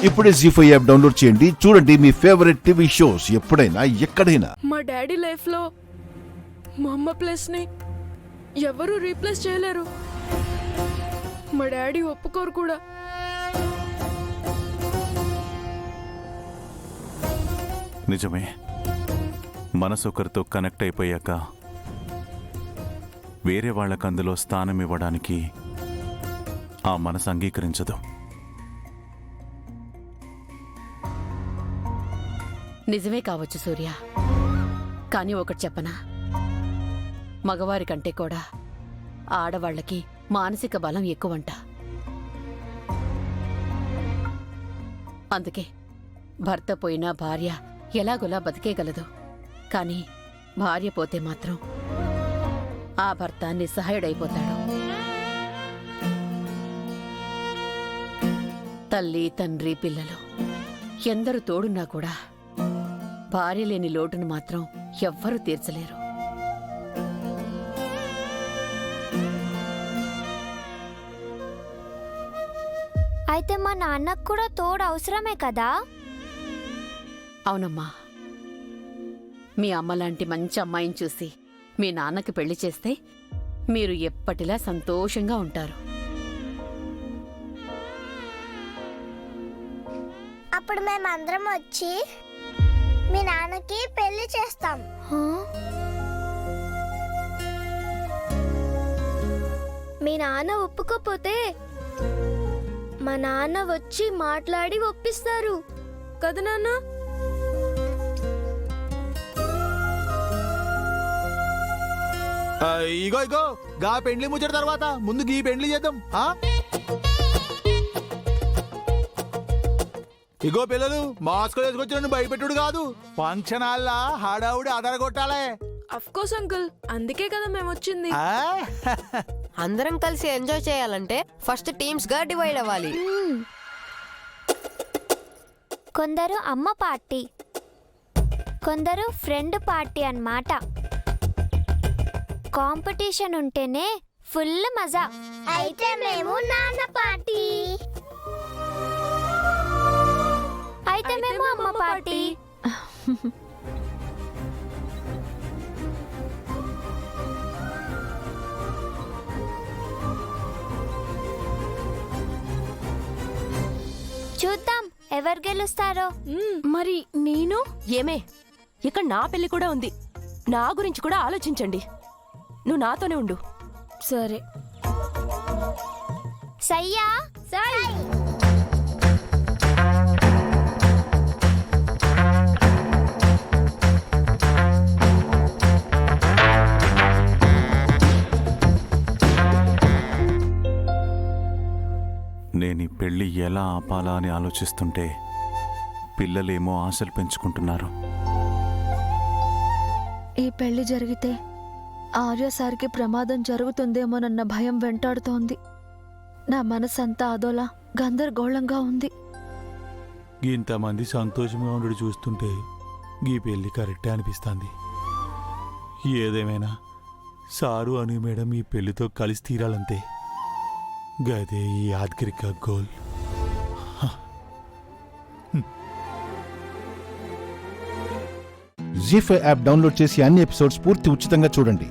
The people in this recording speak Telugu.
ఇప్పుడే జీ5 యాప్ డౌన్లోడ్ చేయండి. చూడండి మీ ఫేవరెట్ టీవీ షోస్ ఎప్పుడైనా ఎక్కడైనా. మా డాడీ లైఫ్ లో మా అమ్మ ప్లేస్ ని ఎవరు రీప్లేస్ చేయలేరు. మా డాడీ ఒప్పుకోరు కూడా. నిజమే, మనసు ఒకరితో కనెక్ట్ అయిపోయాక వేరే వాళ్ళకు అందులో స్థానం ఇవ్వడానికి ఆ మనసు అంగీకరించదు. నిజమే కావచ్చు సూర్య, కానీ ఒకటి చెప్పనా, మగవారి కంటే కూడా ఆడవాళ్లకి మానసిక బలం ఎక్కువంట. అందుకే భర్త పోయినా భార్య ఎలాగోలా బతికేయగలదు. కానీ భార్య పోతే మాత్రం ఆ భర్త నిస్సహాయుడైపోతాడు. తల్లి, తండ్రి, పిల్లలు ఎందరు తోడున్నా కూడా భార్య లేని లోటును మాత్రం ఎవ్వరూ తీర్చలేరు. అయితే మా నాన్నకు కూడా తోడు అవసరమే కదా? అవునమ్మా, మీ అమ్మలాంటి మంచి అమ్మాయిని చూసి మీ నాన్నకి పెళ్లి చేస్తే మీరు ఎప్పటిలా సంతోషంగా ఉంటారు. అప్పుడు మేమందరం వచ్చి మీ నాన్నకి పెళ్లి చేస్తాం. మీ నాన్న ఒప్పుకోపోతే మా నాన్న వచ్చి మాట్లాడి ఒప్పిస్తారు కదా నాన్న? ఇగో ఇగో గా పెండ్లి ముచ్చట తర్వాత ముందు గీ పెండ్లి చేద్దాం. ఇగో పిల్లలు, మాస్క్ వేసుకొచ్చిన భయపెట్టుడు కాదు, ఫంక్షన్ హాల్లా హడావుడి ఆధార కొట్టాలే. అఫ్ కోర్స్ అంకుల్, అందుకే కదా మేము వచ్చింది. అందరం కలిసి ఎంజాయ్ చేయాలంటే ఫస్ట్ టీమ్స్ గా డివైడ్ అవ్వాలి. కొందరు అమ్మ పార్టీ, కొందరు ఫ్రెండ్ పార్టీ అన్నమాట. కాంపిటీషన్ ఉంటేనే ఫుల్ మజా. అయితే మేము నాన్న పార్టీ, అయితే మేము అమ్మ పార్టీ. చూద్దాం ఎవరు గెలుస్తారో. మరి నేను ఏమే, ఇక్కడ నా పెళ్లి కూడా ఉంది, నా గురించి కూడా ఆలోచించండి. నువ్వు నాతోనే ఉండు. సరే. సయ్యా సై. నేను ఈ పెళ్లి ఎలా ఆపాలా అని ఆలోచిస్తుంటే పిల్లలేమో ఆశలు పెంచుకుంటున్నారు. ఈ పెళ్లి జరిగితే ఆర్యసారికి ప్రమాదం జరుగుతుందేమోనన్న భయం వెంటాడుతోంది. నా మనసంతా అదోలా గందరగోళంగా ఉంది. ఇంతమంది సంతోషంగా ఉండడు చూస్తుంటే గీ పెళ్లి కరెక్టే అనిపిస్తుంది. ఏదేమైనా సారు అని మేడం ఈ పెళ్లితో కలిసి తీరాలంతే. గదే ఈ ఆఖరిక గోల్. జీ5 యాప్ డౌన్లోడ్ చేసి అన్ని ఎపిసోడ్స్ పూర్తి ఉచితంగా చూడండి.